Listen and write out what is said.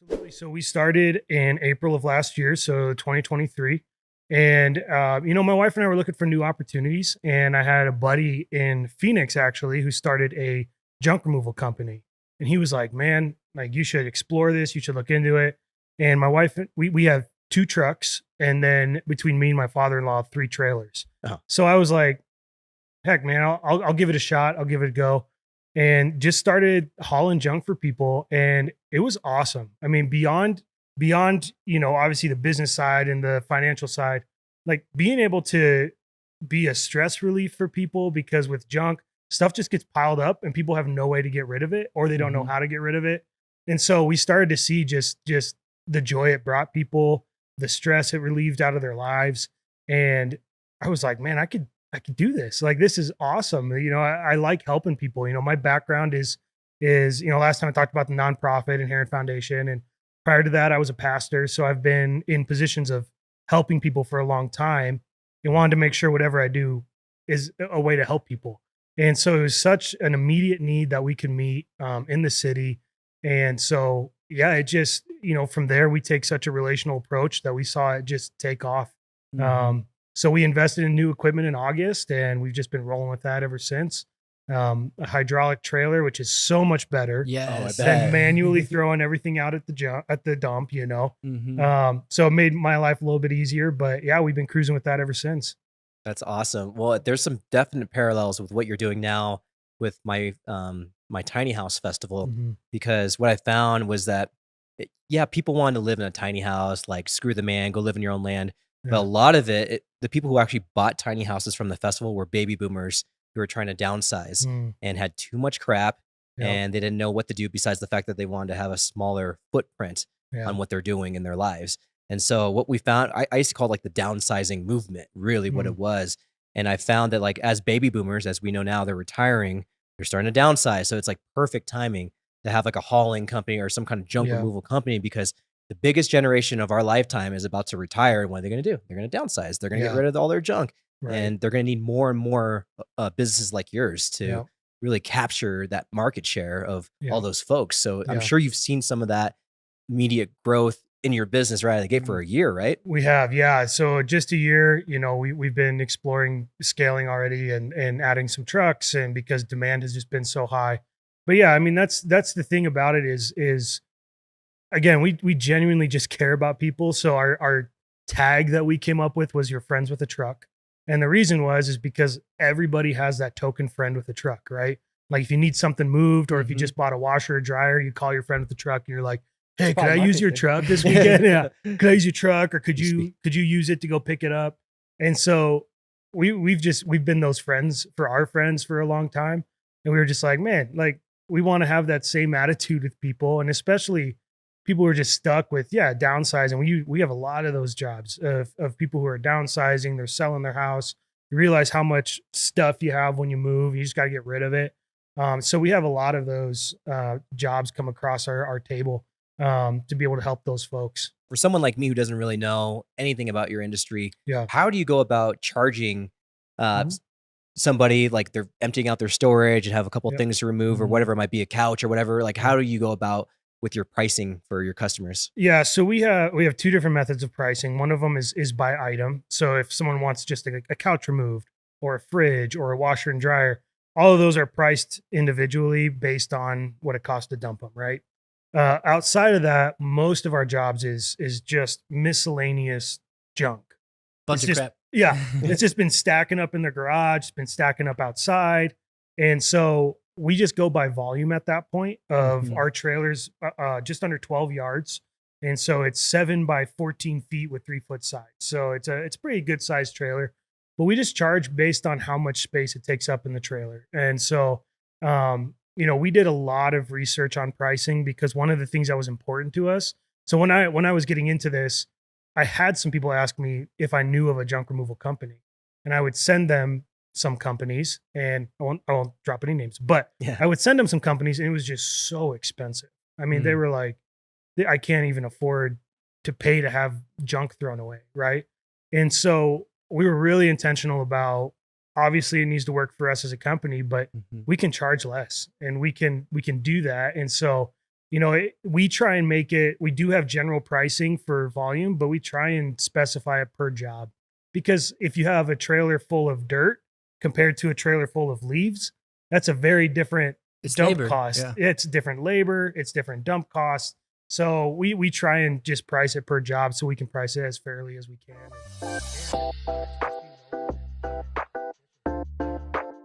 Absolutely. So we started in April of last year, so 2023. And, my wife and I were looking for new opportunities. And I had a buddy in Phoenix actually who started a junk removal company. And he was like, man, like you should explore this, you should look into it. And my wife, we have two trucks. And then between me and my father in law, three trailers. Oh. So I was like, heck, man, I'll give it a shot. I'll give it a go. And just started hauling junk for people. And it was awesome. I mean, beyond, obviously the business side and the financial side, like being able to be a stress relief for people because with junk, stuff just gets piled up and people have no way to get rid of it or they don't know how to get rid of it. And so we started to see just the joy it brought people, the stress it relieved out of their lives. And I was like, man, I could do this. Like, this is awesome. I like helping people. My background is, last time I talked about the nonprofit Inherent Foundation. And prior to that, I was a pastor. So I've been in positions of helping people for a long time and wanted to make sure whatever I do is a way to help people. And so it was such an immediate need that we could meet in the city. And so, yeah, it just, from there, we take such a relational approach that we saw it just take off. So we invested in new equipment in August and we've just been rolling with that ever since. A hydraulic trailer, which is so much better than manually throwing everything out at the dump, So it made my life a little bit easier, but yeah, we've been cruising with that ever since. That's awesome. Well, there's some definite parallels with what you're doing now with my my tiny house festival, because what I found was that people wanted to live in a tiny house, like screw the man, go live in your own land. But a lot of the people who actually bought tiny houses from the festival were baby boomers who were trying to downsize and had too much crap, and they didn't know what to do besides the fact that they wanted to have a smaller footprint on what they're doing in their lives. And so what we found, I used to call it like the downsizing movement, really what it was. And I found that like as baby boomers, as we know now, they're retiring, they're starting to downsize. So it's like perfect timing to have like a hauling company or some kind of junk removal company, because the biggest generation of our lifetime is about to retire. And what are they going to do? They're going to downsize. They're going to get rid of all their junk. Right. And they're going to need more and more businesses like yours to really capture that market share of all those folks. So I'm sure you've seen some of that immediate growth in your business right out of the gate for a year, right? We have, yeah. So just a year, we've been exploring scaling already and adding some trucks, and because demand has just been so high. But yeah, I mean, that's the thing about it is again, we genuinely just care about people. So our tag that we came up with was "You're friends with a truck." And the reason is because everybody has that token friend with a truck, right? Like if you need something moved, or if you just bought a washer or dryer, you call your friend with the truck and you're like, hey, could I use your truck this weekend? Yeah. Could I use your truck, or could you use it to go pick it up? And so we've been those friends for our friends for a long time. And we were just like, man, like we want to have that same attitude with people, and especially people who are just stuck with downsizing. We have a lot of those jobs of people who are downsizing, they're selling their house. You realize how much stuff you have when you move. You just got to get rid of it. So we have a lot of those jobs come across our table to be able to help those folks. For someone like me who doesn't really know anything about your industry, how do you go about charging somebody, like they're emptying out their storage and have a couple of things to remove or whatever it might be, a couch or whatever? Like, how do you go about with your pricing for your customers? Yeah, so we have two different methods of pricing. One of them is by item. So if someone wants just a couch removed, or a fridge, or a washer and dryer, all of those are priced individually based on what it costs to dump them, right? Outside of that, most of our jobs is just miscellaneous junk. Bunch of crap. Yeah, it's just been stacking up in the garage, it's been stacking up outside. And so we just go by volume at that point of our trailers, just under 12 yards. And so it's 7 by 14 feet with 3-foot sides. So it's a pretty good sized trailer, but we just charge based on how much space it takes up in the trailer. And so, we did a lot of research on pricing, because one of the things that was important to us. So when I was getting into this, I had some people ask me if I knew of a junk removal company, and I would send them some companies, and I won't drop any names, but I would send them some companies, and it was just so expensive. I mean, they were like, I can't even afford to pay to have junk thrown away. Right. And so we were really intentional about, obviously it needs to work for us as a company, but we can charge less, and we can do that. And so, we try and make it, we do have general pricing for volume, but we try and specify it per job. Because if you have a trailer full of dirt compared to a trailer full of leaves, that's a very different dump labor. cost. Yeah. It's different labor, it's different dump costs. So we try and just price it per job so we can price it as fairly as we can.